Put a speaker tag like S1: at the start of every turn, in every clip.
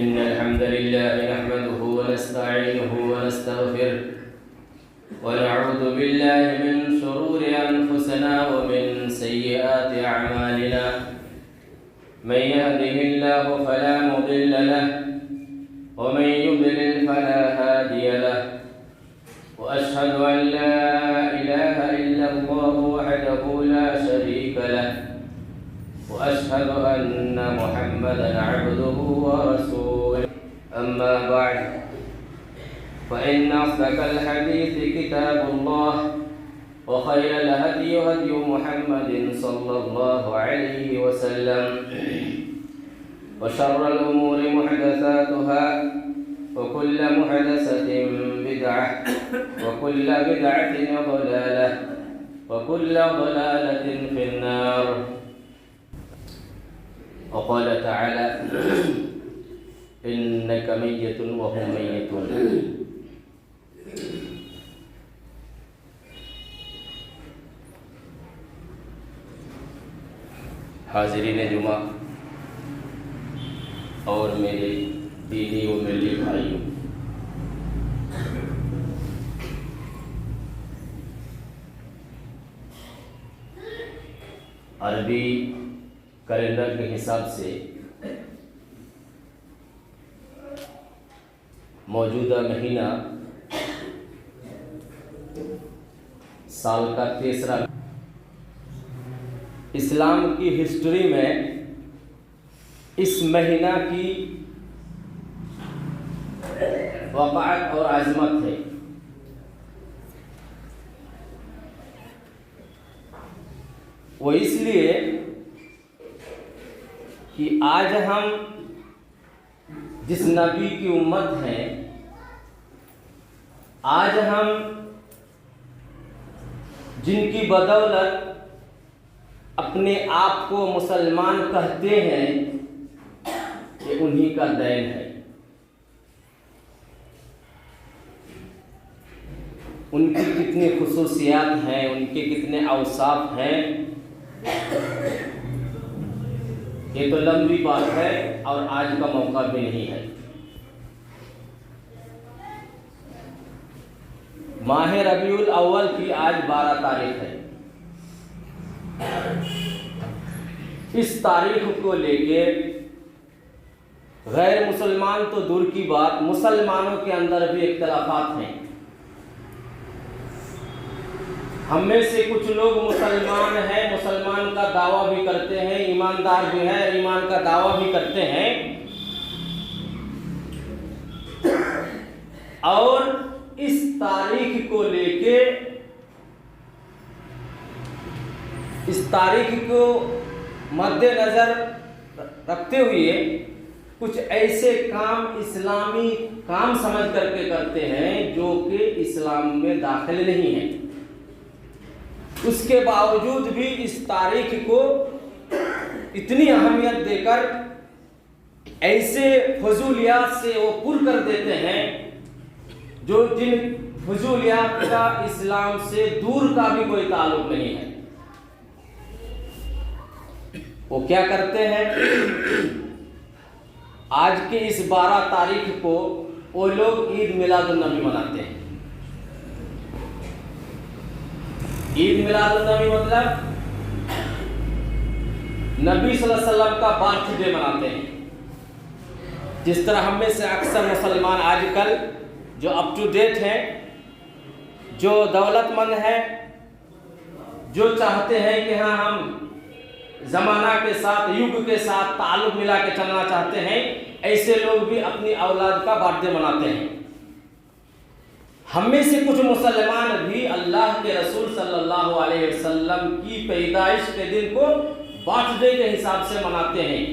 S1: إن الحمد لله نحمده ونستعينه ونستغفره ونعوذ بالله من شرور أنفسنا ومن سيئات أعمالنا من يهده الله فلا مضل له ومن يضلل فلا هادي له وأشهد أن لا إله إلا الله وحده لا شريك له وأشهد أن محمدًا عبده ورسوله أما بعد فإن أصدق الحديث كتاب الله وخير الهدي هدي محمد صلى الله عليه وسلم وشر الأمور محدثاتها وكل محدثة بدعة وكل بدعة ضلالة وكل ضلالة في النار وقال تعالى إنك ميت وهم ميتون حاضرین جمعہ اور میرے دینی و ملی بھائیوں، عربی کیلنڈر کے حساب سے موجودہ مہینہ سال کا تیسرا، اسلام کی ہسٹری میں اس مہینہ کی وقعت اور عظمت ہے۔ وہ اس لیے کہ آج ہم جس نبی کی امت ہیں، آج ہم جن کی بدولت اپنے آپ کو مسلمان کہتے ہیں، یہ انہی کا دین ہے۔ ان کی کتنی خصوصیات ہیں، ان کے کتنے اوصاف ہیں، یہ تو لمبی بات ہے اور آج کا موقع بھی نہیں ہے۔ ماہ ربیع الاول کی آج 12 تاریخ ہے۔ اس تاریخ کو لے کے غیر مسلمان تو دور کی بات، مسلمانوں کے اندر بھی اختلافات ہیں۔ ہم میں سے کچھ لوگ مسلمان ہیں، مسلمان کا دعویٰ بھی کرتے ہیں، ایماندار بھی ہیں، ایمان کا دعویٰ بھی کرتے ہیں، اور اس تاریخ کو لے کے، اس تاریخ کو مد نظر رکھتے ہوئے کچھ ایسے کام اسلامی کام سمجھ کر کے کرتے ہیں جو کہ اسلام میں داخل نہیں ہیں۔ اس کے باوجود بھی اس تاریخ کو اتنی اہمیت دے کر ایسے فضولیات سے وہ پر کر دیتے ہیں جو جن فضولیات کا اسلام سے دور کا بھی کوئی تعلق نہیں ہے۔ وہ کیا کرتے ہیں؟ آج کے اس 12 تاریخ کو وہ لوگ عید میلاد النبی مناتے ہیں۔ عید میلاد النبی مطلب نبی صلی اللہ علیہ وسلم کا برتھ ڈے مناتے ہیں۔ جس طرح ہم میں سے اکثر مسلمان آج کل جو اپ ٹو ڈیٹ ہیں، جو دولت مند ہیں، جو چاہتے ہیں کہ ہاں ہم زمانہ کے ساتھ، یگ کے ساتھ تعلق ملا کے چلنا چاہتے ہیں، ایسے لوگ بھی اپنی اولاد کا برتھ ڈے مناتے ہیں۔ ہم میں سے کچھ مسلمان بھی اللہ کے رسول صلی اللہ علیہ وسلم کی پیدائش کے دن کو برتھ ڈے کے حساب سے مناتے ہیں۔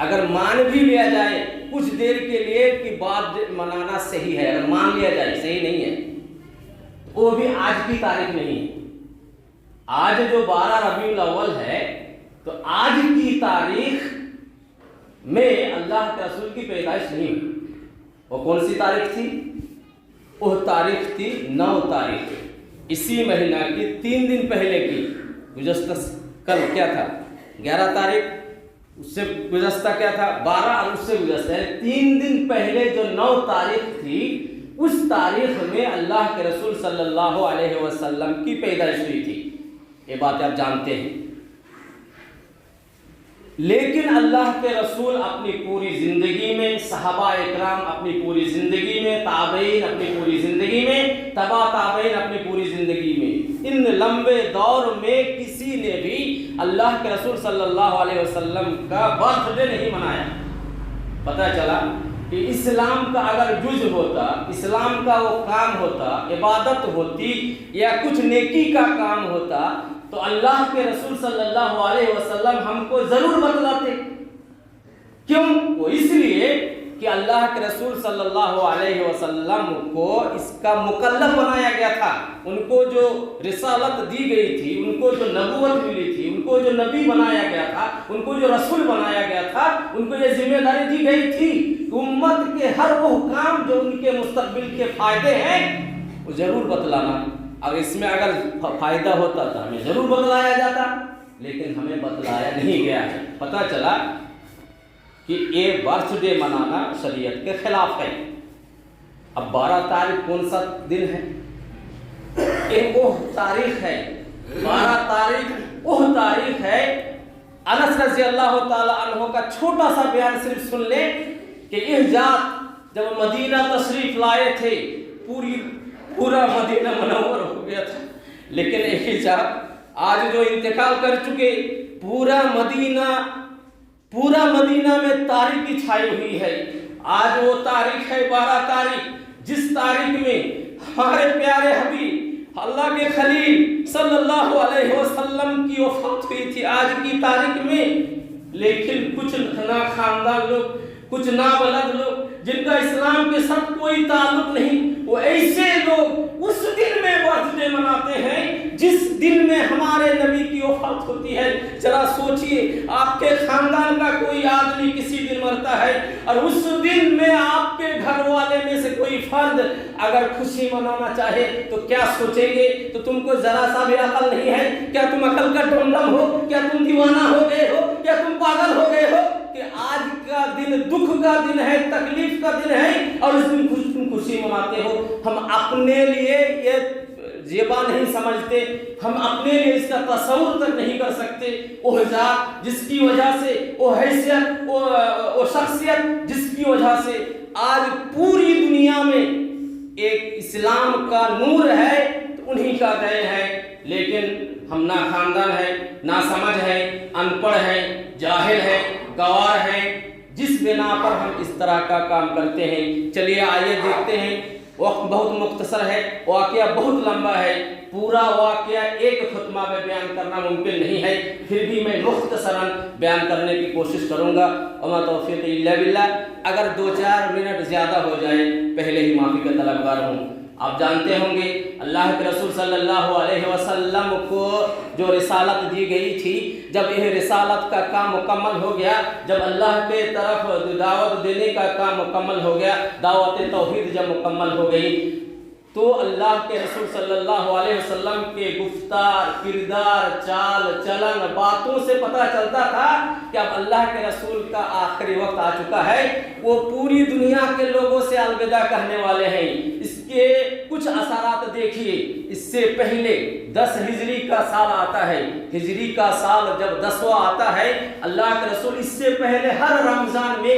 S1: اگر مان بھی لیا جائے کچھ دیر کے لیے کہ برتھ ڈے منانا صحیح ہے، اگر مان لیا جائے صحیح نہیں ہے، وہ بھی آج کی تاریخ نہیں ہے۔ آج جو 12 ربیع الاول ہے، تو آج کی تاریخ میں اللہ کے رسول کی پیدائش نہیں ہوئی۔ وہ کون سی تاریخ تھی؟ وہ تاریخ تھی 9 تاریخ، اسی مہینہ کی 3 دن پہلے کی، گزشتہ کل کیا تھا 11 تاریخ، اس سے گزشتہ کیا تھا 12 اور اس سے گزشتہ 3 دن پہلے جو 9 تاریخ تھی، اس تاریخ میں اللہ کے رسول صلی اللہ علیہ وسلم کی پیدائش ہوئی تھی، یہ بات آپ جانتے ہیں۔ لیکن اللہ کے رسول اپنی پوری زندگی میں، صحابہ اکرام اپنی پوری زندگی میں، تابعین اپنی پوری زندگی میں، تبع تابعین اپنی پوری زندگی میں، ان لمبے دور میں کسی نے بھی اللہ کے رسول صلی اللہ علیہ وسلم کا برتھ ڈے نہیں منایا۔ پتہ چلا کہ اسلام کا اگر جز ہوتا، اسلام کا وہ کام ہوتا، عبادت ہوتی یا کچھ نیکی کا کام ہوتا تو اللہ کے رسول صلی اللہ علیہ وسلم ہم کو ضرور بتلاتے۔ کیوں؟ وہ اس لیے کہ اللہ کے رسول صلی اللہ علیہ وسلم کو اس کا مکلف بنایا گیا تھا، ان کو جو رسالت دی گئی تھی، ان کو جو نبوت ملی تھی، ان کو جو نبی بنایا گیا تھا، ان کو جو رسول بنایا گیا تھا، ان کو یہ ذمہ داری دی گئی تھی کہ امت کے ہر وہ کام جو ان کے مستقبل کے فائدے ہیں وہ ضرور بتلانا۔ اگر اس میں اگر فائدہ ہوتا تو ہمیں ضرور بتلایا جاتا، لیکن ہمیں بتلایا نہیں گیا ہے۔ پتہ چلا کہ یہ برتھ ڈے منانا شریعت کے خلاف ہے۔ اب 12 تاریخ کون سا دن ہے؟ ایک وہ تاریخ ہے، 12 تاریخ وہ تاریخ ہے۔ انس رضی اللہ تعالی عنہ کا چھوٹا سا بیان صرف سن لیں کہ یہ ذات جب مدینہ تشریف لائے تھے پورا مدینہ منور ہو گیا تھا، لیکن ایک ذات آج جو انتقال کر چکے، پورا مدینہ میں تاریکی چھائی ہوئی ہے۔ آج وہ تاریخ ہے 12 تاریخ، جس تاریخ میں ہمارے پیارے حبیب اللہ کے خلیل صلی اللہ علیہ وسلم کی وفات ہوئی تھی آج کی تاریخ میں۔ لیکن کچھ ناخواندہ لوگ، کچھ نابلد لوگ جن کا اسلام کے ساتھ کوئی تعلق نہیں، وہ ایسے لوگ اس دن میں برتھ ڈے مناتے ہیں جس دن میں ہمارے نبی کی وفات ہوتی ہے۔ ذرا سوچئے، آپ کے خاندان کا کوئی آدمی کسی دن مرتا ہے اور اس دن میں آپ کے گھر والے میں سے کوئی فرد اگر خوشی منانا چاہے تو کیا سوچیں گے؟ تو تم کو ذرا سا بھی عقل نہیں ہے؟ کیا تم عقل کا ڈھونڈم ہو؟ کیا تم دیوانہ ہو گئے ہو؟ کیا تم پاگل ہو گئے ہو کہ آج کا دن دکھ کا دن ہے، تکلیف کا دن ہے اور اس دن تم خوشی مناتے ہو؟ ہم اپنے لیے یہ زیبا نہیں سمجھتے، ہم اپنے لیے اس کا تصور تک نہیں کر سکتے۔ وہ ذات جس کی وجہ سے، وہ حیثیت، وہ شخصیت جس کی وجہ سے آج پوری دنیا میں ایک اسلام کا نور ہے تو انہی کا دین ہے۔ لیکن ہم نہ خاندان ہے، نہ سمجھ ہے، ان پڑھ ہے، جاہل ہے، گوار ہے، جس بنا پر ہم اس طرح کا کام کرتے ہیں۔ چلیے آئیے دیکھتے ہیں، وقت بہت مختصر ہے، واقعہ بہت لمبا ہے، پورا واقعہ ایک خطبہ میں بیان کرنا ممکن نہیں ہے، پھر بھی میں مختصراً بیان کرنے کی کوشش کروں گا۔ وما توفیق الا باللہ۔ اگر 2-4 منٹ زیادہ ہو جائے پہلے ہی معافی کا طلبگار ہوں۔ آپ جانتے ہوں گے اللہ کے رسول صلی اللہ علیہ وسلم کو جو رسالت دی گئی تھی، جب یہ رسالت کا کام مکمل ہو گیا، جب اللہ کے طرف دعوت دینے کا کام مکمل ہو گیا، دعوت توحید جب مکمل ہو گئی، تو اللہ کے رسول صلی اللہ علیہ وسلم کے گفتار، کردار، چال چلن، باتوں سے پتہ چلتا تھا کہ اب اللہ کے رسول کا آخری وقت آ چکا ہے، وہ پوری دنیا کے لوگوں سے الوداع کہنے والے ہیں۔ اس کے کچھ اثرات دیکھیے، اس سے پہلے 10 ہجری کا سال آتا ہے، ہجری کا سال جب 10واں آتا ہے، اللہ کے رسول اس سے پہلے ہر رمضان میں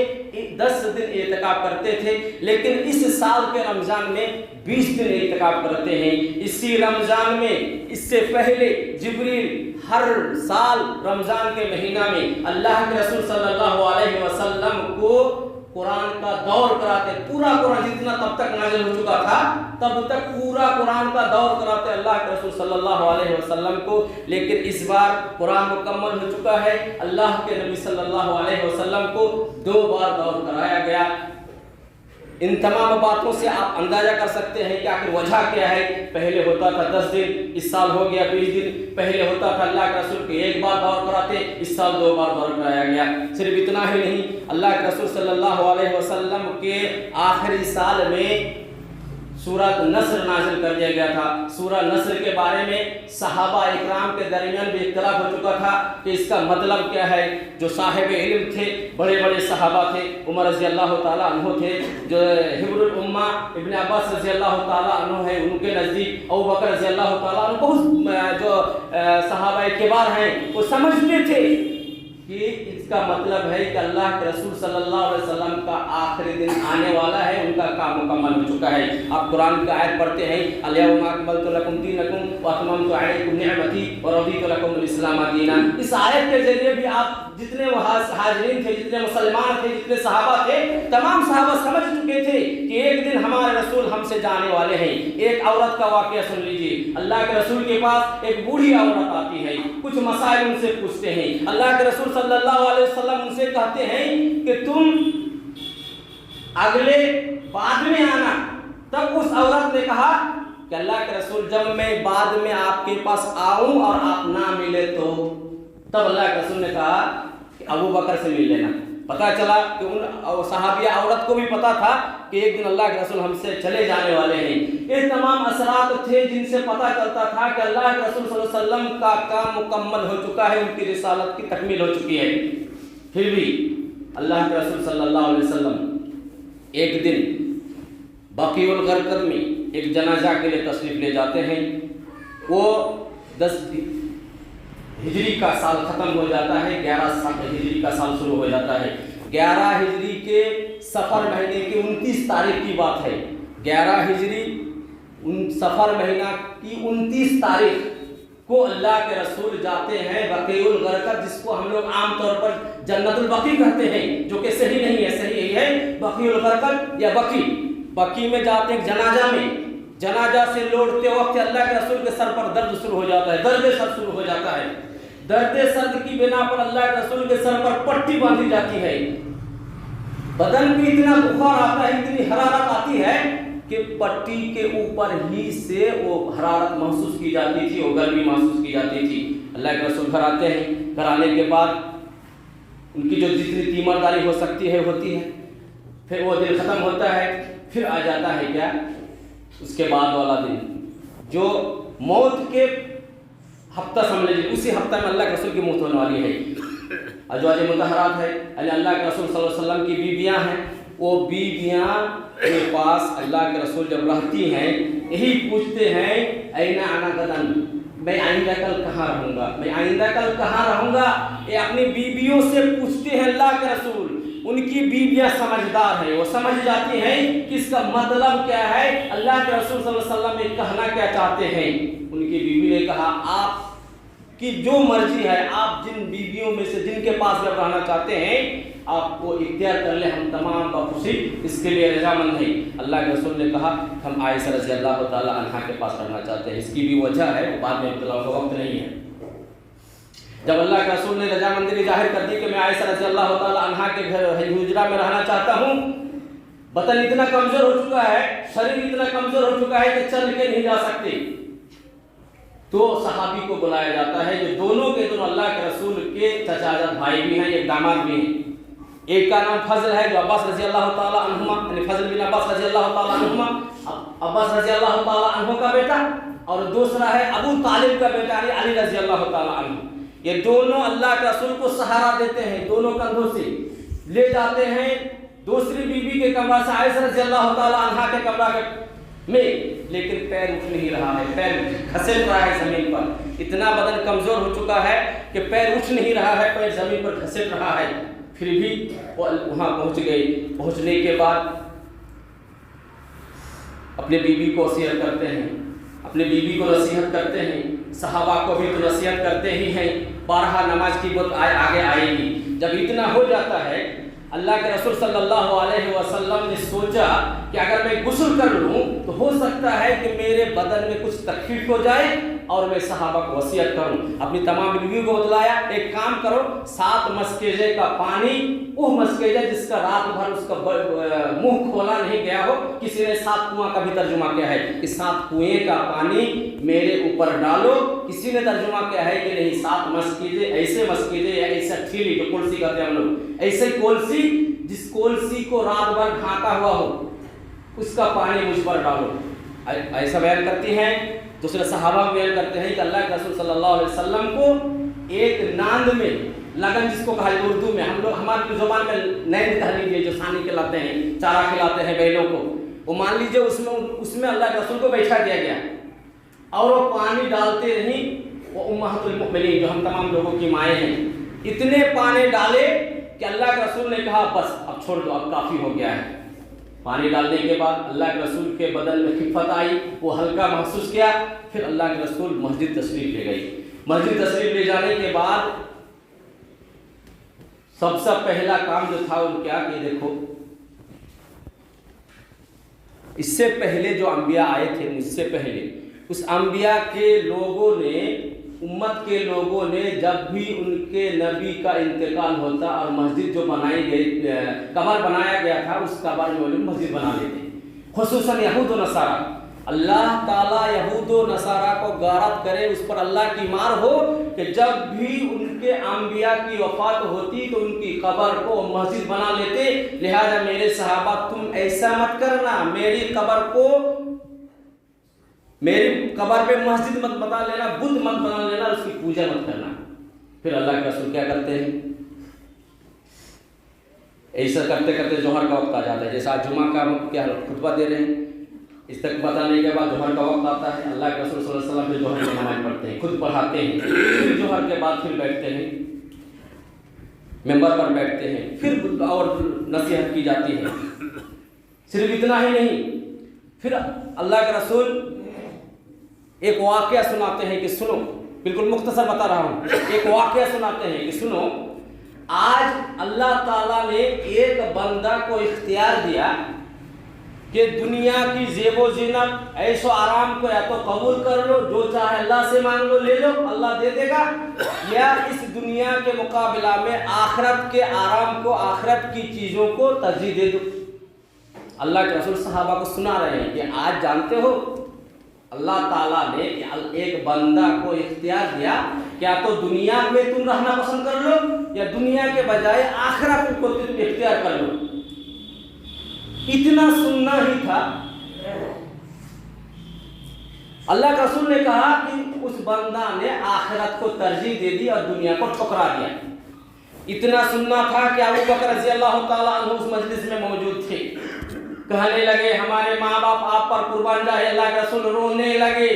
S1: 10 دن اعتکاف کرتے تھے، لیکن اس سال کے رمضان میں 20 دن اعتکاف کرتے ہیں۔ اسی رمضان میں اس سے پہلے جبریل ہر سال رمضان کے مہینہ میں اللہ کے رسول صلی اللہ علیہ وسلم کو قرآن کا دور کراتے، پورا قرآن جتنا تب تک نازل ہو چکا تھا تب تک پورا قرآن کا دور کراتے اللہ کے رسول صلی اللہ علیہ وسلم کو، لیکن اس بار قرآن مکمل ہو چکا ہے، اللہ کے نبی صلی اللہ علیہ وسلم کو 2 بار دور کرایا گیا۔ ان تمام باتوں سے آپ اندازہ کر سکتے ہیں کہ آخر وجہ کیا ہے۔ پہلے ہوتا تھا 10 دن، اس سال ہو گیا 20 دن۔ پہلے ہوتا تھا اللہ کے رسول کے 1 بار دور کراتے، اس سال 2 بار دور کرایا گیا۔ صرف اتنا ہی نہیں، اللہ کے رسول صلی اللہ علیہ وسلم کے آخری سال میں سورہ نصر نازل کر دیا گیا تھا۔ سورہ نصر کے بارے میں صحابہ اکرام کے درمیان بھی اختلاف ہو چکا تھا کہ اس کا مطلب کیا ہے۔ جو صاحب علم تھے، بڑے بڑے صحابہ تھے، عمر رضی اللہ تعالیٰ عنہ تھے، جو حبر الامہ ابن عباس رضی اللہ تعالیٰ عنہ ہے، ان کے نزدیک ابوبکر رضی اللہ تعالیٰ عنہ بہت جو صحابہ کبار ہیں وہ سمجھتے تھے کہ اس کا مطلب ہے کہ اللہ کے رسول صلی اللہ علیہ وسلم کا آخری دن آنے والا ہے، ان کا کام مکمل ہو چکا ہے۔ آپ قرآن کی آیت پڑھتے ہیں، الیوم اکملت لکم دینکم واتممت علیکم نعمتی ورضیت لکم الاسلام دینا۔ اس آیت کے ذریعے بھی آپ جتنے حاضرین تھے، جتنے مسلمان تھے، جتنے صحابہ تھے، تمام صحابہ سمجھ چکے تھے کہ ایک دن ہمارے رسول ہم سے جانے والے ہیں۔ ایک عورت کا واقعہ سن لیجیے، اللہ کے رسول کے پاس ایک بوڑھی عورت آتی ہے، کچھ مسائل ان سے پوچھتے ہیں، اللہ کے رسول صلی اللہ علیہ وسلم ان سے کہتے ہیں کہ تم اگلے بعد میں آنا۔ تب اس عورت نے کہا کہ اللہ کے رسول جب میں بعد میں آپ کے پاس آؤں اور آپ نہ ملے تو؟ تب اللہ کے رسول نے کہا کہ ابو بکر سے مل لینا۔ پتا چلا کہ ان صحابیہ عورت کو بھی پتا تھا کہ ایک دن اللہ کے رسول ہم سے چلے جانے والے ہیں۔ یہ تمام اثرات تھے جن سے پتا چلتا تھا کہ اللہ کے رسول صلی اللہ علیہ وسلم کا کام مکمل ہو چکا ہے، ان کی رسالت کی تکمیل ہو چکی ہے۔ پھر بھی اللہ کے رسول صلی اللہ علیہ وسلم ایک دن بقیع الغرقد میں ایک جنازہ کے لیے تشریف لے جاتے ہیں۔ وہ 10 ہجری کا سال ختم ہو جاتا ہے، 11 ہجری کا سال شروع ہو جاتا ہے۔ 11 ہجری کے صفر مہینے کی 29 تاریخ کی بات ہے۔ 11 ہجری صفر مہینہ کی 29 تاریخ کو اللہ کے رسول جاتے ہیں بقیع الغرقد، جس کو ہم لوگ عام طور پر جنت البقیع کہتے ہیں، جو کہ صحیح نہیں ہے، صحیح یہی ہے بقیع الغرقد یا بقیع میں جاتے ہیں جنازہ میں۔ جنازہ سے لوٹتے وقت اللہ کے رسول کے سر پر درد شروع ہو جاتا ہے، درد سر شروع ہو جاتا ہے۔ درد سرد کی بنا پر اللہ کے رسول کے سر پر پٹی باندھی جاتی ہے۔ بدن میں اتنا بخار آتا ہے، اتنی حرارت آتی ہے کہ پٹی کے اوپر ہی سے وہ حرارت محسوس کی جاتی تھی، وہ گرمی محسوس کی جاتی تھی۔ اللہ کے رسول گھر آتے ہیں، گھر آنے کے بعد ان کی جو جتنی تیمارداری ہو سکتی ہے ہوتی ہے، پھر وہ دن ختم ہوتا ہے، پھر آ جاتا ہے کیا اس کے بعد والا دن، جو موت کے ہفتہ سمجھ لیجیے، اسی ہفتہ میں اللہ کے رسول کی موت ہونے والی ہے۔ ازواج مطہرات ہے، یعنی اللہ کے رسول صلی اللہ علیہ وسلم کی بیویاں ہیں، وہ بیویاں کے پاس اللہ کے رسول جب رہتی ہیں یہی پوچھتے ہیں اینا انا غدن، میں آئندہ کل کہاں رہوں گا، میں آئندہ کل کہاں رہوں گا۔ یہ اپنی بیویوں سے پوچھتے ہیں اللہ کے رسول۔ ان کی بیویاں سمجھدار ہیں، وہ سمجھ جاتی ہیں کہ اس کا مطلب کیا ہے، اللہ کے رسول صلی اللہ علیہ وسلم نے کہنا کیا چاہتے ہیں۔ ان کی بیوی نے کہا آپ کی جو مرضی ہے، آپ جن بیویوں میں سے جن کے پاس جب رہنا چاہتے ہیں آپ کو اختیار کر لیں، ہم تمام بخوشی اس کے لیے رضامند ہیں۔ اللہ کے رسول نے کہا ہم عائشہ رضی اللہ تعالی عنہا کے پاس رہنا چاہتے ہیں۔ اس کی بھی وجہ ہے، وہ بعد میں اختلاف کا وقت نہیں ہے۔ جب اللہ کے رسول نے رضامندی ظاہر کر دی کہ میں عائشہ رضی اللہ تعالی عنہا کے گھر حجرہ میں رہنا چاہتا ہوں، بدن اتنا کمزور ہو چکا ہے، شریر اتنا کمزور ہو چکا ہے کہ چل کے نہیں جا سکتے، تو صحابی کو بلایا جاتا ہے جو دونوں کے دونوں اللہ کے رسول کے چچا جاد بھائی بھی ہیں، ایک داماد بھی ہیں۔ ایک کا نام فضل ہے جو عباس رضی اللہ تعالی عنہما، یعنی فضل بن عباس رضی اللہ تعالی عنہما، عباس رضی اللہ تعالی عنہ کا بیٹا، اور دوسرا ہے ابو طالب کا بیٹا یعنی علی رضی اللہ تعالی عنہ۔ یہ دونوں اللہ کے رسول کو سہارا دیتے ہیں، دونوں کندھوں سے لے جاتے ہیں دوسری بیوی کے کمرہ سے عائشہ رضی اللہ تعالی عنہا کے کمرہ میں، لیکن پیر اٹھ نہیں رہا ہے، پیر گھسٹ رہا ہے زمین پر، اتنا بدن کمزور ہو چکا ہے کہ پیر اٹھ نہیں رہا ہے، پیر زمین پر گھسٹ رہا ہے۔ پھر بھی وہ وہاں پہنچ گئے۔ پہنچنے کے بعد اپنے بیوی کو وصیت کرتے ہیں، اپنے بیوی کو نصیحت کرتے ہیں، صحابہ کو بھی تو نصیحت کرتے ہی ہیں، بارہا نماز کی بات آگے آئے گی۔ جب اتنا ہو جاتا ہے، اللہ کے رسول صلی اللہ علیہ وسلم نے سوچا کہ اگر میں غسل کر لوں تو ہو سکتا ہے کہ میرے بدن میں کچھ تکلیف ہو جائے اور میں صحابہ کو وصیت کروں۔ اپنی تمام بیویوں کو بتلایا ایک کام کرو، 7 مسکیزے کا پانی، وہ مسکیزہ جس کا رات بھر اس کا منہ کھولا نہیں گیا ہو، کسی نے 7 کنواں کا بھی ترجمہ کیا ہے کہ 7 کنویں کا پانی میرے اوپر ڈالو، کسی نے ترجمہ کیا ہے کہ نہیں 7 مسکیزے، ایسے مسکیزے یا ایسا ٹھیلی جو کلسی کہتے ہیں ہم لوگ، ایسے کولسی جس کولسی کو رات بھر ڈھانکا ہوا ہو، اس کا پانی مجھ پر ڈالو. ایسا بیان کرتی ہیں. دوسرے صحابہ بیان کرتے ہیں کہ اللہ کے رسول صلی اللہ علیہ وسلم کو ایک ناند میں لگن، جس کو کہا ہے اردو میں، ہم لوگ ہماری زبان میں نیند کہہ لیجیے، جو سانی کھلاتے ہیں، چارہ کھلاتے ہیں بیلوں کو، وہ مان لیجیے اس میں اللہ کے رسول کو بیٹھا دیا گیا اور وہ پانی ڈالتے رہیں. وہ امہات المؤمنین جو ہم تمام لوگوں کی مائیں ہیں، اتنے پانی ڈالے کہ اللہ کے رسول نے کہا بس اب چھوڑ دو، اب کافی ہو گیا ہے. پانی ڈالنے کے بعد اللہ کے رسول کے بدن میں خفت آئی، وہ ہلکا محسوس کیا. پھر اللہ کے رسول مسجد تشریف لے گئی. مسجد تشریف لے جانے کے بعد سب سے پہلا کام جو تھا وہ کیا کہ دیکھو، اس سے پہلے جو انبیاء آئے تھے مجھ سے پہلے، اس انبیاء کے لوگوں نے، امت کے لوگوں نے جب بھی ان کے نبی کا انتقال ہوتا اور مسجد جو بنائی گئی، قبر بنایا گیا تھا، اس قبر میں وہ لوگ مسجد بنا لیتے. خصوصاً یہود و نصارہ. اللہ تعالیٰ یہود و نصارہ کو غارت کرے، اس پر اللہ کی مار ہو کہ جب بھی ان کے انبیاء کی وفات ہوتی تو ان کی قبر کو مسجد بنا لیتے. لہذا میرے صحابہ تم ایسا مت کرنا، میری قبر پہ مسجد مت بنا لینا، بت مت بنا لینا، اس کی پوجا مت کرنا. پھر اللہ کے رسول کیا کرتے ہیں، ایسا کرتے کرتے ظہر کا وقت آ جاتا ہے. جیسا جمعہ کا کیا خطبہ دے رہے ہیں، اس تک بتانے کے بعد ظہر کا وقت آتا ہے. اللہ کے رسول صلی اللہ علیہ وسلم پھر ظہر کی نماز پڑھتے ہیں، خود پڑھاتے ہیں. پھر ظہر کے بعد پھر بیٹھتے ہیں، ممبر پر بیٹھتے ہیں، پھر اور نصیحت کی جاتی ہے. صرف اتنا ہی نہیں، پھر اللہ کے رسول ایک واقعہ سناتے ہیں کہ سنو، بالکل مختصر بتا رہا ہوں. ایک واقعہ سناتے ہیں کہ سنو، آج اللہ تعالیٰ نے ایک بندہ کو اختیار دیا کہ دنیا کی زیب و زینت، عیش و آرام کو یا تو قبول کر لو، جو چاہے اللہ سے مانگ لو، لے لو، اللہ دے دے گا، یا اس دنیا کے مقابلہ میں آخرت کے آرام کو، آخرت کی چیزوں کو ترجیح دے دو. اللہ کے رسول صحابہ کو سنا رہے ہیں کہ آج جانتے ہو اللہ تعالیٰ نے ایک بندہ کو اختیار دیا، کیا تو دنیا میں تم رہنا پسند کر لو یا دنیا کے بجائے آخرت کو تم اختیار کر لو. اتنا سننا ہی تھا. اللہ کے رسول نے کہا کہ اس بندہ نے آخرت کو ترجیح دے دی اور دنیا کو ٹھکرا دیا. اتنا سننا تھا کہ ابو بکر رضی اللہ تعالیٰ عنہ اس مجلس میں موجود تھے. کہنے لگے ہمارے ماں باپ آپ پر قربان جائے. اللہ کے رسول رونے لگے.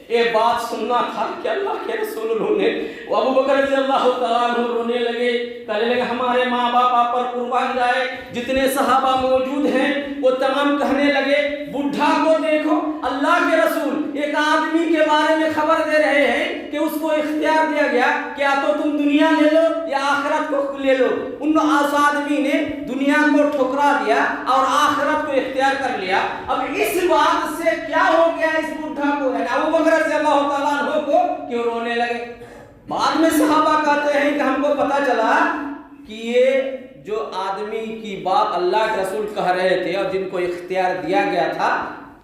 S1: یہ بات سننا تھا کہ اللہ کے رسول رونے، ابو بکر رضی اللہ تعالیٰ عنہ رونے لگے. کہنے لگے ہمارے ماں باپ آپ پر قربان جائے. جتنے صحابہ موجود ہیں وہ تمام کہنے لگے بڈھا کو دیکھو، اللہ کے رسول ایک آدمی کے بارے میں خبر دے رہے ہیں کہ اس کو اختیار دیا گیا کہ یا تو تم دنیا لے لو یا آخرت کو لے لو. ان آدمی نے دنیا کو ٹھکرا دیا اور آخرت کو اختیار کر لیا. اب اس بات سے کیا ہو گیا اس بڈھا کو، ابو بکر رضی اللہ تعالیٰ عنہ کو، کیوں رونے لگے؟ بعد میں صحابہ کہتے ہیں کہ ہم کو پتا چلا کہ یہ جو آدمی کی بات اللہ کے رسول کہہ رہے تھے اور جن کو اختیار دیا گیا تھا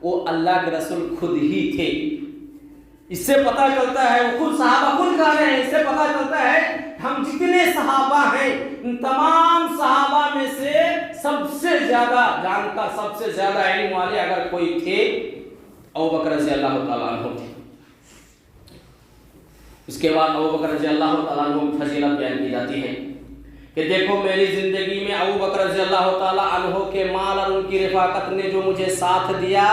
S1: وہ اللہ کے رسول خود ہی تھے. اس سے پتا چلتا ہے، وہ خود صحابہ خود کہہ رہے ہیں، اس سے پتا چلتا ہے ہم جتنے صحابہ ہیں ان تمام صحابہ میں سے سب سے زیادہ جانتا، سب سے زیادہ علم والے اگر کوئی تھے ابو بکر رضی اللہ تعالیٰ عنہ تھے. اس کے بعد ابو بکر رضی اللہ تعالیٰ عنہ کی فضیلت بیان کی جاتی ہے کہ دیکھو میری زندگی میں ابو بکر رضی اللہ تعالیٰ عنہ کے مال اور ان کی رفاقت نے جو مجھے ساتھ دیا،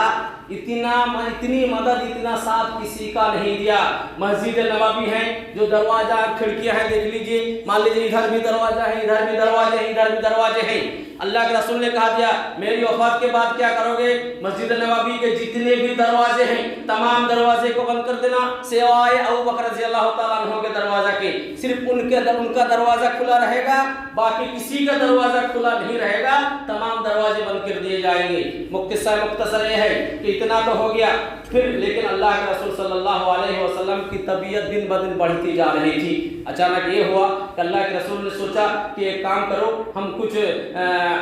S1: اتنی مدد، اتنا ساتھ کسی کا نہیں دیا. مسجد نبوی ہے، جو دروازہ کھڑکیاں ہیں دیکھ لیجئے، مان لیجئے ادھر بھی دروازہ ہے، ادھر بھی دروازے ہیں، ادھر بھی دروازے ہیں. اللہ کے رسول نے کہا دیا میری وفات کے بعد کیا کرو گے، مسجد نبوی کے جتنے بھی دروازے ہیں تمام دروازے کو بند کر دینا سوائے ابو بکر رضی اللہ تعالیٰ عنہ کے دروازہ کے. صرف ان کا دروازہ کھلا رہے گا، باقی کسی کا دروازہ کھلا نہیں رہے گا، تمام دروازے بند کر دیے جائیں گے. مختصر یہ ہے کہ اتنا تو ہو گیا. پھر لیکن اللہ کے رسول صلی اللہ علیہ وسلم کی طبیعت دن بدن بڑھتی جا رہی تھی. اچانک یہ ہوا کہ اللہ کے رسول نے سوچا کہ ایک کام کرو، ہم کچھ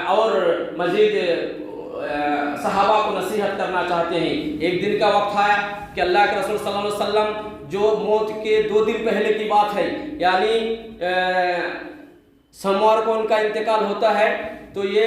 S1: اور مزید صحابہ کو نصیحت کرنا چاہتے ہیں. ایک دن کا وقت آیا کہ اللہ کے رسول صلی اللہ علیہ وسلم، جو موت کے 2 دن پہلے کی بات ہے، یعنی سوموار کو ان کا انتقال ہوتا ہے، تو یہ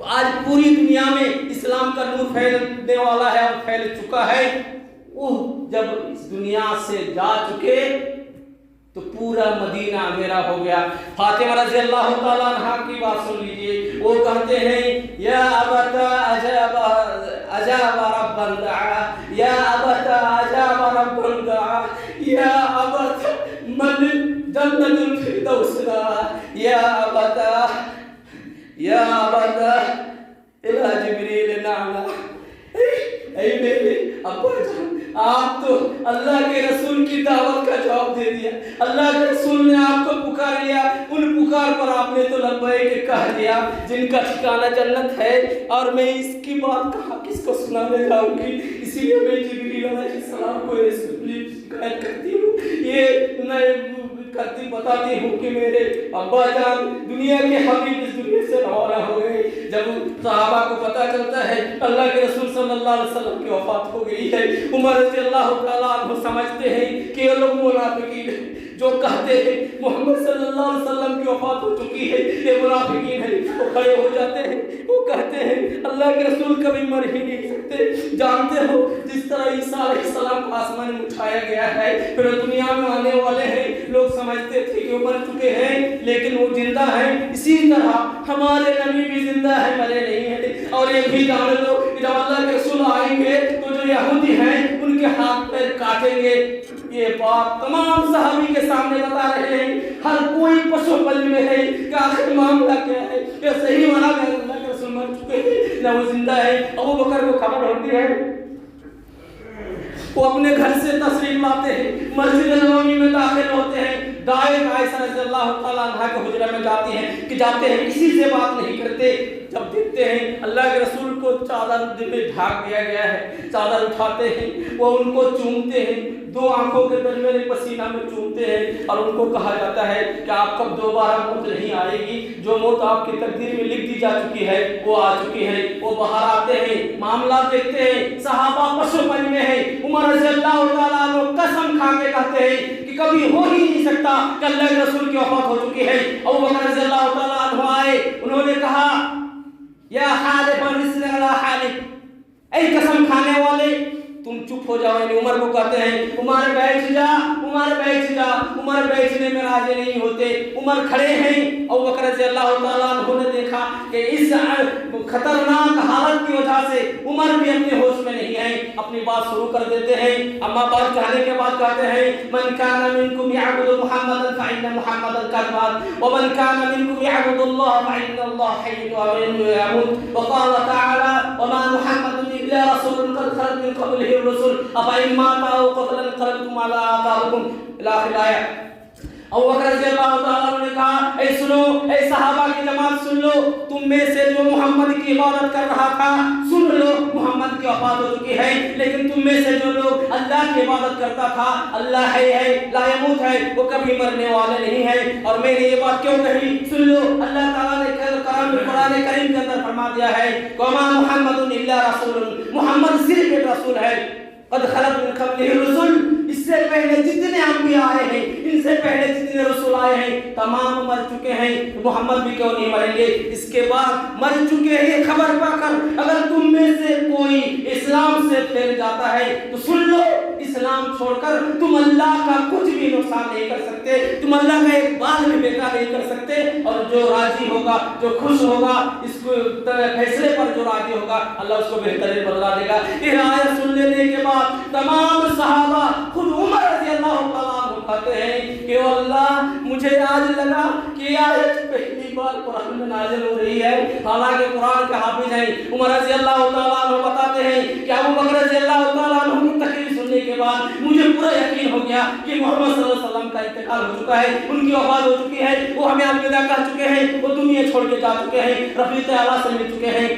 S1: تو آج پوری دنیا میں اسلام کا نور پھیلنے والا ہے اور پھیل چکا ہے۔ وہ جب اس دنیا سے جا چکے تو پورا مدینہ اندھیرا ہو گیا۔ فاطمہ رضی اللہ تعالیٰ عنہ کی بات سن لیجیے، وہ کہتے ہیں یا ابتا اجاب ربا دعا، یا ابتا اجاب ربا دعا، یا ابتا من جنت الفردوس یا ابتا الہ جبریل نعنا۔ اے میرے ابا جان، آپ تو اللہ کے رسول کی دعوت کا جواب دے دیا، اللہ کے رسول نے آپ کو پکار لیا، ان پکار پر آپ نے تو لبیک کہہ دیا، جن کا ٹھکانہ جنت ہے، اور میں اس کی بات کہاں کس کو سنانے جاؤں گی؟ اسی لیے میں جبریل علیہ السلام کو شکایت کرتی ہوں، یہ میں بتاتی ہوں کہ میرے ابا جان دنیا کے حبیب اس دنیا سے روانہ ہو گئے۔ جب صحابہ کو پتہ چلتا ہے اللہ کے رسول صلی اللہ علیہ وسلم کی وفات ہو گئی ہے، عمر رضی اللہ تعالیٰ عنہ سمجھتے ہیں کہ یہ لوگ منافقین ہیں، جو کہتے ہیں محمد صلی اللہ علیہ وسلم کی وفات ہو چکی ہے، یہ منافقین ہیں۔ وہ کھڑے ہو جاتے ہیں، وہ کہتے ہیں اللہ کے رسول کبھی مر ہی نہیں سکتے۔ جانتے ہو جس طرح عیسیٰ علیہ السلام کو آسمان میں اٹھایا گیا ہے، پھر دنیا میں آنے والے ہیں، لوگ سمجھتے تھے کہ وہ مر چکے ہیں لیکن وہ زندہ ہیں، اسی طرح ہمارے نبی بھی زندہ ہیں، مرے نہیں ہیں۔ اور یہ بھی جان لو کہ جب اللہ کے رسول آئیں گے تو جو یہودی ہیں ان کے ہاتھ پیر کاٹیں گے۔ یہ بات تمام صحابی کے سامنے بتا رہے ہیں، ہر کوئی پشو پل میں ہے کہ آخر معاملہ کیا ہے، یہ صحیح مانا کہ اللہ کے رسول مر چکے ہیں نہ وہ زندہ ہے۔ ابو بکر کو خبر ہوتی ہے، وہ اپنے گھر سے تشریف لاتے ہیں، مسجد نبوی میں داخل ہوتے ہیں، ڈائریکٹ عائشہ رضی اللہ تعالیٰ عنہ کے حجرہ میں جاتے ہیں، کسی سے بات نہیں کرتے۔ جب دیکھتے ہیں اللہ کے رسول کو چادر میں ڈھانپ دیا گیا ہے، چادر اٹھاتے ہیں، وہ ان کو چومتے ہیں، دو آنکھوں کے درمیان پسینہ میں چومتے ہیں، اور ان کو کہا جاتا ہے کہ آپ کو دوبارہ موت نہیں آئے گی، جو موت آپ کی تقدیر میں لکھ دی جا چکی ہے وہ آ چکی ہے۔ وہ باہر آتے ہیں، معاملات دیکھتے ہیں، صحابہ پشو پن میں ہیں۔ عمر رضی اللہ تعالیٰ عنہ قسم کھا کے کہتے ہیں کہ کبھی ہو ہی نہیں سکتا کہ اللہ کے رسول کی وفات ہو چکی ہے۔ ابو بکر رضی اللہ تعالیٰ عنہ آئے، انہوں نے کہا یا حالف الرسل علی حالف، اے قسم کھانے والے تم چپ ہو جاؤ۔ یعنی عمر کو کہتے ہیں عمر بیٹھ جا، عمر بیٹھ جا، عمر بیٹھنے میں راضی نہیں ہوتے۔ عمر کھڑے ہیں، ابو بکر رضی اللہ تعالیٰ عنہ نے دیکھا کہ اس خطرناک حالت کی وجہ سے عمر بھی اپنے ہوش میں نہیں ہیں، اپنی بات شروع کر دیتے ہیں۔ اما بات کہنے کے بعد کہتے ہیں من کان منکم یعبد محمدا فإن محمدا قد مات ومن کان منکم یعبد اللہ فإن اللہ حی ويموت وقال تعالی وما محمد الا رسول قد خلت من قبله الرسل افإن مات أو قتل انقلبتم على أعقابكم إلى آخر الآية۔ ابو بکر رضی اللہ تعالیٰ عنہ نے کہا اے سنو، اے صحابہ کی جماعت سن لو، تم میں سے جو محمد کی عبادت کر رہا تھا سن لو، محمد کی وفات ہو چکی ہے، لیکن تم میں سے جو لوگ اللہ کی عبادت کرتا تھا، اللہ ہے لا يموت ہے، وہ کبھی مرنے والے نہیں ہیں۔ اور میں نے یہ بات کیوں کہی سن لو، اللہ تعالیٰ نے قرآن کریم کے اندر فرما دیا ہے وما محمد الا رسول، محمد صرف ایک رسول ہے، قد خلت من قبله الرسل، اس سے پہلے جتنے انبیاء آئے ہیں، ان سے پہلے جتنے رسول آئے ہیں تمام مر چکے ہیں، محمد بھی کیوں نہیں مریں گے؟ اس کے بعد مر چکے ہیں خبر پا کر اگر تم میں سے کوئی اسلام سے پھر جاتا ہے تو سن لو، اسلام چھوڑ کر تم اللہ کا کچھ بھی نقصان نہیں کر سکتے، تم اللہ کا ایک بال بھی بیکار نہیں کر سکتے، اور جو راضی ہوگا، جو خوش ہوگا، اس کو فیصلے پر جو راضی ہوگا اللہ اس کو بہترین بدلا دے گا۔ یہ آیت سن لینے کے بعد تمام صحابہ، خود عمر رضی اللہ تعالیٰ عنہ کہتے ہیں کہ اللہ مجھے آج لگا کہ یہ آیت پہلی بار قرآن میں نازل ہو رہی ہے، حالانکہ قرآن کے حافظ ہیں۔ عمر رضی اللہ تعالیٰ عنہ بتاتے ہیں کہ ابو بکر رضی اللہ تعالیٰ عنہ کی تقریر سننے کے بعد مجھے پورا یقین ہو گیا کہ محمد صلی اللہ علیہ وسلم کا انتقال ہو چکا ہے، ان کی وفات ہو چکی ہے، وہ ہمیں الوداع کہہ چکے ہیں، وہ دنیا چھوڑ کے جا چکے ہیں، رفیق اعلیٰ سے مل چکے ہیں۔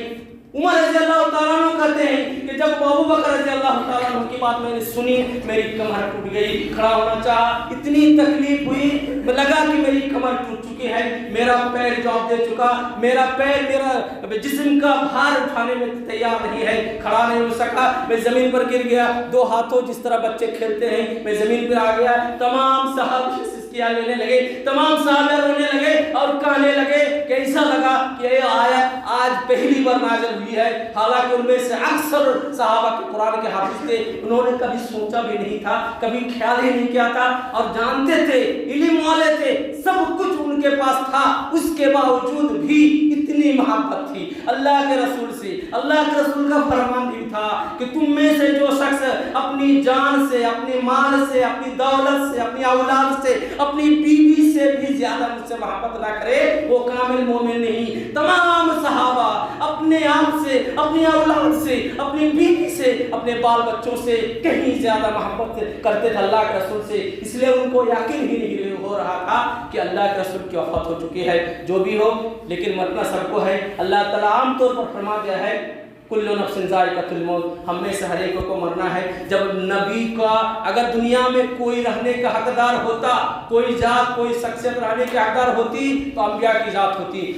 S1: عمر رضی اللہ تعالیٰ عنہ کہتے ہیں کہ جب ابو بکر رضی اللہ تعالیٰ عنہ کی بات میں نے سنی میری کمر ٹوٹ گئی، کھڑا ہونا چاہا، اتنی تکلیف ہوئی، لگا کہ میری کمر ٹوٹ چکی ہے، میرا پیر جواب دے چکا، میرا پیر میرا جسم کا بھار اٹھانے میں تیار نہیں ہے، کھڑا نہیں ہو سکا، میں زمین پر گر گیا، دو ہاتھوں جس طرح بچے کھیلتے ہیں میں زمین پر آ گیا۔ تمام صحابہ چسکیاں لینے لگے، تمام صحابہ رونے لگے اور کہنے لگے کہ ایسا لگا کہ یہ آیت آج پہلی بار نازل ہوئی ہے، حالانکہ ان میں سے اکثر صحابہ کے قرآن کے حافظ تھے، انہوں نے کبھی سوچا بھی نہیں تھا، کبھی خیال ہی نہیں کیا تھا، اور جانتے تھے، علم والے تھے، سب کچھ ان کے پاس تھا، اس کے باوجود بھی اتنی محبت تھی اللہ کے رسول سے۔ اللہ کے رسول کا فرمان بھی تھا کہ تم میں سے جو شخص اپنی جان سے، اپنے مال سے، اپنی دولت سے، اپنی اولاد سے، اپنی بیوی سے بھی زیادہ مجھ سے محبت نہ کرے وہ کامل مومن نہیں۔ تمام صحابہ اپنے آپ سے، اپنی اولاد سے، اپنی بیوی سے، اپنے بال بچوں سے کہیں زیادہ محبت کرتے تھے اللہ کے رسول سے، اس لیے ان کو یقین ہی نہیں ہو رہا تھا کہ اللہ کے رسول کی وفات ہو چکی ہے۔ جو بھی ہو لیکن مرنا سب کو ہے۔ اللہ تعالیٰ عام طور پر فرما دیا ہے کل نفس ذائقۃ الموت، ہم میں سے ہر ایک کو مرنا ہے۔ جب نبی کا اگر دنیا میں کوئی رہنے کا حقدار ہوتا، کوئی ذات، کوئی شخصیت رہنے کی حقدار ہوتی تو انبیاء کی ذات ہوتی۔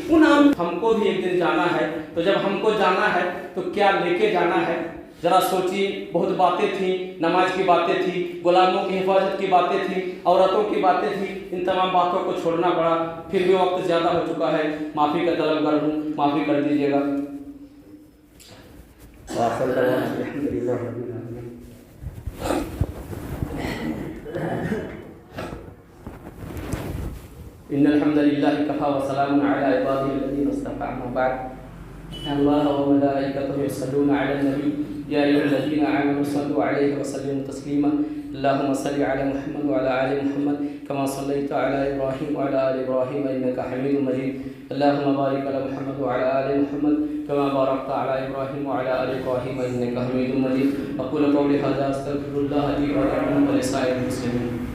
S1: ہم کو بھی ایک دن جانا ہے، تو جب ہم کو جانا ہے تو کیا لے کے جانا ہے؟ ذرا سوچیے، بہت باتیں تھیں، نماز کی باتیں تھیں، غلاموں کی حفاظت کی باتیں تھیں، عورتوں کی باتیں تھیں، ان تمام باتوں کو چھوڑنا پڑا۔ پھر بھی وقت زیادہ ہو چکا ہے، معافی کا طلبگار ہوں، معافی کر دیجیے گا۔ ان الحمد للہ کفا وسلام علی عباده الذین اصطفى، اما بعد اللہ وملائکته یصلون علی النبی یا ایھا الذین آمنوا صلوا علیہ وسلموا تسلیما۔ اللهم صل على محمد وعلى آل محمد كما صليت على إبراهيم وعلى آل إبراهيم إنك حميد مجيد۔ اللهم بارك على محمد وعلى آل محمد كما باركت على إبراهيم وعلى آل إبراهيم إنك حميد مجيد۔ أقول قولي هذا أستغفر الله لي ولكم ولسائر المسلمين۔